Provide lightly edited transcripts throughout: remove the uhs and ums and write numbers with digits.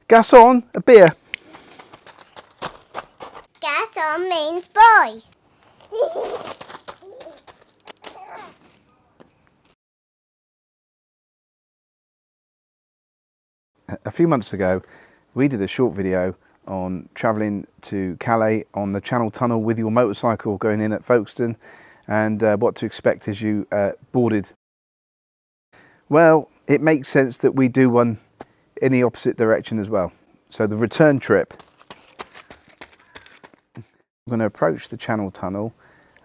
Garçon, a beer. Garçon means boy. A few months ago, we did a short video on travelling to Calais on the Channel Tunnel with your motorcycle going in at Folkestone, and what to expect as you boarded. Well, it makes sense that we do one in the opposite direction as well. So the return trip, we're going to approach the Channel Tunnel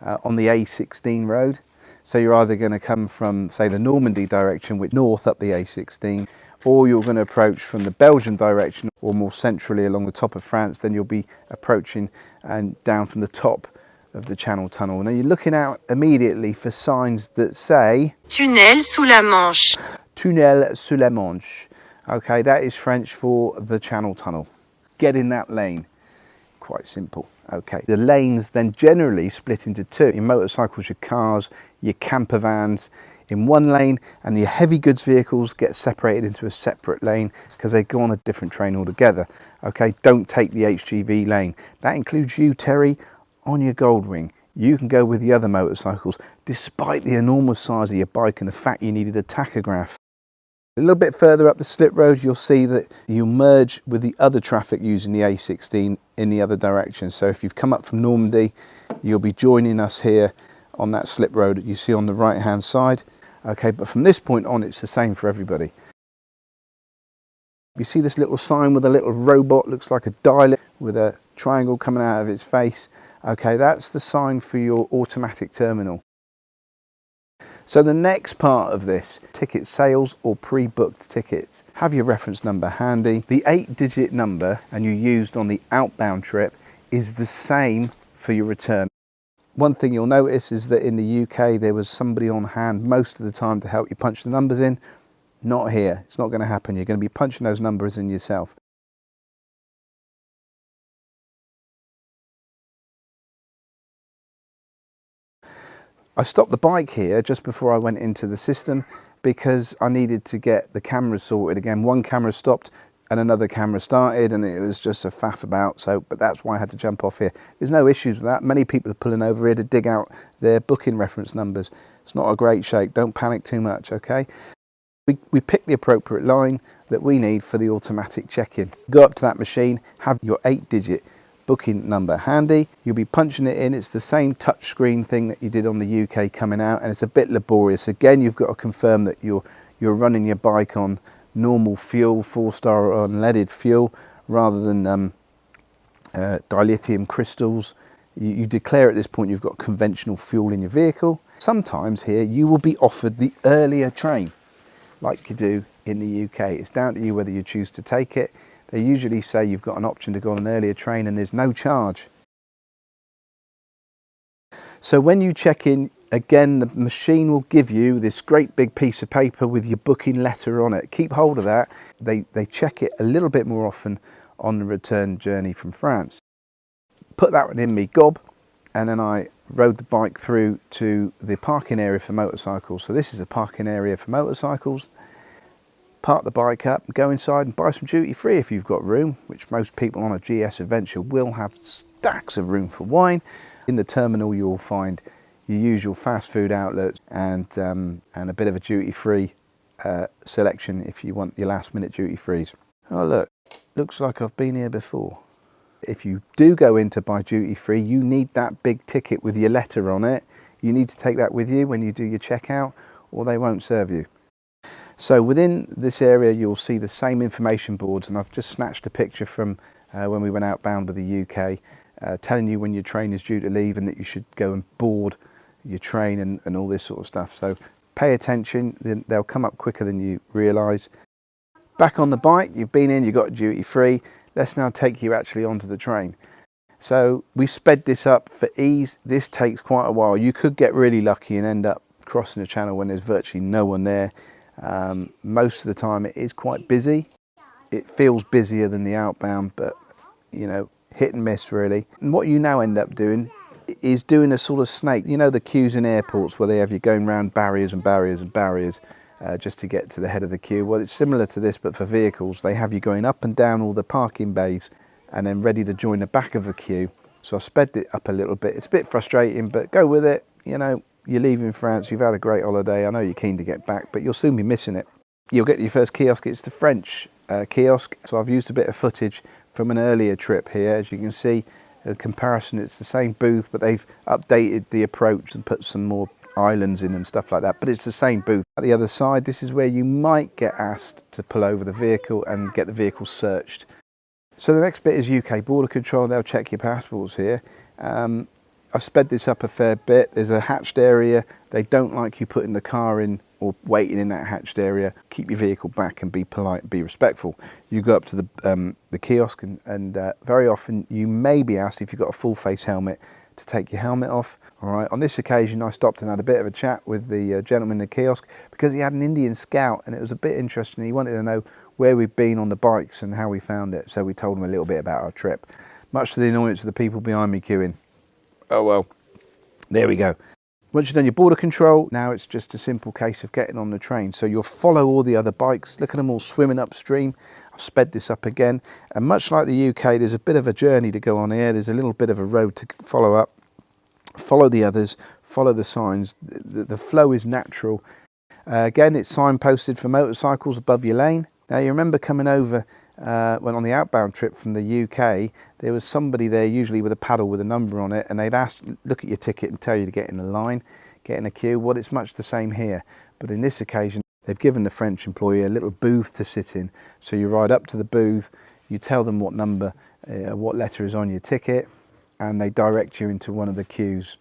on the A16 road. So you're either going to come from, say, the Normandy direction, which north up the A16, or you're going to approach from the Belgian direction, or more centrally along the top of France. Then you'll be approaching and down from the top of the Channel Tunnel. Now you're looking out immediately for signs that say Tunnel sous la Manche. Tunnel sous la Manche. Okay, that is French for the Channel Tunnel. Get in that lane. Quite simple. Okay, the lanes then generally split into two. Your motorcycles, your cars, your camper vans in one lane, and your heavy goods vehicles get separated into a separate lane because they go on a different train altogether. Okay, don't take the HGV lane. That includes you, Terry, on your Goldwing. You can go with the other motorcycles despite the enormous size of your bike and the fact you needed a tachograph. A little bit further up the slip road, you'll see that you merge with the other traffic using the A16 in the other direction. So if you've come up from Normandy, you'll be joining us here on that slip road that you see on the right hand side. Okay, but from this point on, it's the same for everybody. You see this little sign with a little robot, looks like a dial with a triangle coming out of its face. Okay, that's the sign for your automatic terminal. So the next part of this, ticket sales or pre-booked tickets. Have your reference number handy. The 8-digit number and you used on the outbound trip is the same for your return. One thing you'll notice is that in the UK there was somebody on hand most of the time to help you punch the numbers in. Not here, it's not going to happen. You're going to be punching those numbers in yourself. I stopped the bike here just before I went into the system because I needed to get the camera sorted again. One camera stopped and another camera started, and it was just a faff about. But that's why I had to jump off here. There's no issues with that. Many people are pulling over here to dig out their booking reference numbers. It's not a great shake. Don't panic too much, okay? We pick the appropriate line that we need for the automatic check-in. Go up to that machine, have your 8-digit booking number handy. You'll be punching it in. It's the same touch screen thing that you did on the UK coming out, and it's a bit laborious. Again, you've got to confirm that you're running your bike on normal fuel, 4-star unleaded fuel, rather than dilithium crystals. You declare at this point you've got conventional fuel in your vehicle. Sometimes here you will be offered the earlier train, like you do in the UK. It's down to you whether you choose to take it. They usually say you've got an option to go on an earlier train and there's no charge. So when you check in, again, the machine will give you this great big piece of paper with your booking letter on it. Keep hold of that. They check it a little bit more often on the return journey from France. Put that one in me gob, and then I rode the bike through to the parking area for motorcycles. So this is a parking area for motorcycles. Park the bike up, go inside and buy some duty free if you've got room, which most people on a GS adventure will have stacks of room for wine. In the terminal you'll find your usual fast food outlets and a bit of a duty free selection if you want your last minute duty frees. Oh look, looks like I've been here before. If you do go in to buy duty free, you need that big ticket with your letter on it. You need to take that with you when you do your checkout, or they won't serve you. So within this area you'll see the same information boards, and I've just snatched a picture from when we went outbound with the UK, telling you when your train is due to leave and that you should go and board your train and all this sort of stuff. So pay attention, they'll come up quicker than you realise. Back on the bike, you've been in, you've got duty free. Let's now take you actually onto the train. So we sped this up for ease. This takes quite a while. You could get really lucky and end up crossing the channel when there's virtually no one there. Most of the time it is quite busy. It feels busier than the outbound, but you know, hit and miss really. And what you now end up doing is doing a sort of snake. You know the queues in airports where they have you going round barriers and barriers and barriers. just to get to the head of the queue. Well, it's similar to this, but for vehicles. They have you going up and down all the parking bays and then ready to join the back of a queue. So I sped it up a little bit. It's a bit frustrating, but go with it. You know, you're leaving France, you've had a great holiday. I know you're keen to get back, but you'll soon be missing it. You'll get your first kiosk. It's the French kiosk. So I've used a bit of footage from an earlier trip here. As you can see, in comparison, it's the same booth, but they've updated the approach and put some more islands in and stuff like that, but it's the same booth. At the other side, this is where you might get asked to pull over the vehicle and get the vehicle searched. So the next bit is UK border control. They'll check your passports here. I've sped this up a fair bit. There's a hatched area. They don't like you putting the car in or waiting in that hatched area. Keep your vehicle back and be polite and be respectful. You go up to the kiosk and very often you may be asked, if you've got a full face helmet, to take your helmet off. All right. On this occasion, I stopped and had a bit of a chat with the gentleman in the kiosk because he had an Indian Scout and it was a bit interesting. He wanted to know where we've been on the bikes and how we found it. So we told him a little bit about our trip, much to the annoyance of the people behind me queuing. Oh well, there we go. Once you've done your border control, now it's just a simple case of getting on the train. So you'll follow all the other bikes. Look at them all swimming upstream. I've sped this up again. And much like the UK, there's a bit of a journey to go on here. There's a little bit of a road to follow up. Follow the others, follow the signs. The flow is natural. Again, it's signposted for motorcycles above your lane. Now you remember coming over when on the outbound trip from the UK, there was somebody there usually with a paddle with a number on it, and they'd look at your ticket and tell you to get in the line, get in a queue. Well, it's much the same here, but in this occasion they've given the French employee a little booth to sit in. So you ride up to the booth, you tell them what number, what letter is on your ticket, and they direct you into one of the queues.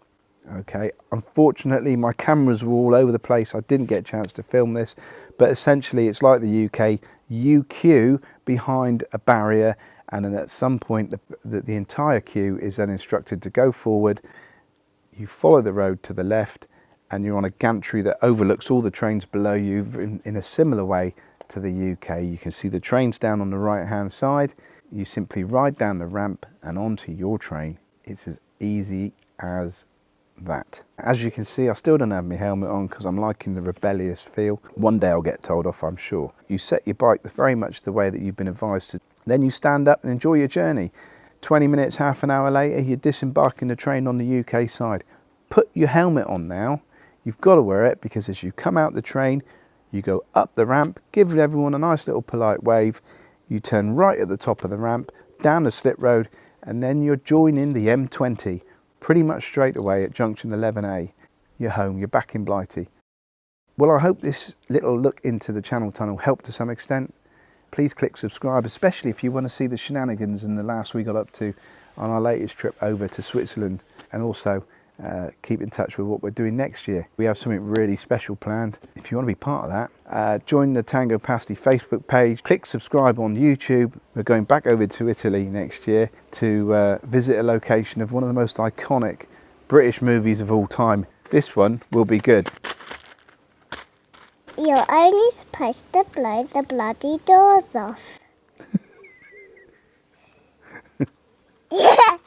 Okay, unfortunately my cameras were all over the place. I didn't get a chance to film this, but essentially it's like the UK. You queue behind a barrier, and then at some point the entire queue is then instructed to go forward. You follow the road to the left and you're on a gantry that overlooks all the trains below you in a similar way to the UK. You can see the trains down on the right hand side. You simply ride down the ramp and onto your train. It's as easy as that. As you can see, I still don't have my helmet on because I'm liking the rebellious feel. One day I'll get told off, I'm sure. You set your bike very much the way that you've been advised to. Then you stand up and enjoy your journey. 20 minutes, half an hour later, you're disembarking the train on the UK side. Put your helmet on now. You've got to wear it because as you come out the train, you go up the ramp, give everyone a nice little polite wave. You turn right at the top of the ramp, down the slip road, and then you're joining the M20. Pretty much straight away at junction 11A, you're home, you're back in Blighty. Well, I hope this little look into the Channel Tunnel helped to some extent. Please click subscribe, especially if you want to see the shenanigans and the laughs we got up to on our latest trip over to Switzerland, and also keep in touch with what we're doing next year. We have something really special planned. If you want to be part of that, join the Tango Pasty Facebook page, click subscribe on YouTube. We're going back over to Italy next year to visit a location of one of the most iconic British movies of all time. This one will be good. You're only supposed to blow the bloody doors off. Yeah.